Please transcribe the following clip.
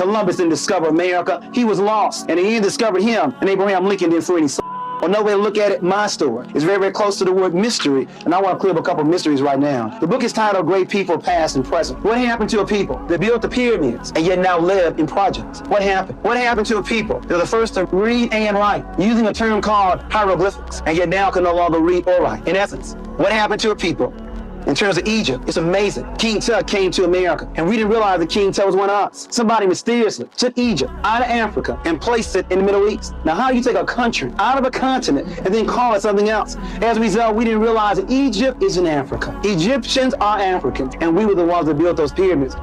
Columbus didn't discover America. He was lost, and he discovered him, and Abraham Lincoln didn't free any soul. Another way to look at it, my story is very, very close to the word mystery, and I want to clear up a couple of mysteries right now. The book is titled Great People, Past and Present. What happened to a people that built the pyramids and yet now live in projects? What happened? What happened to a people that are the first to read and write using a term called hieroglyphics and yet now can no longer read or write? In essence, what happened to a people? In terms of Egypt, it's amazing. King Tut came to America, and we didn't realize that King Tut was one of us. Somebody mysteriously took Egypt out of Africa and placed it in the Middle East. Now, how do you take a country out of a continent and then call it something else? As a result, we didn't realize that Egypt is in Africa. Egyptians are Africans, and we were the ones that built those pyramids.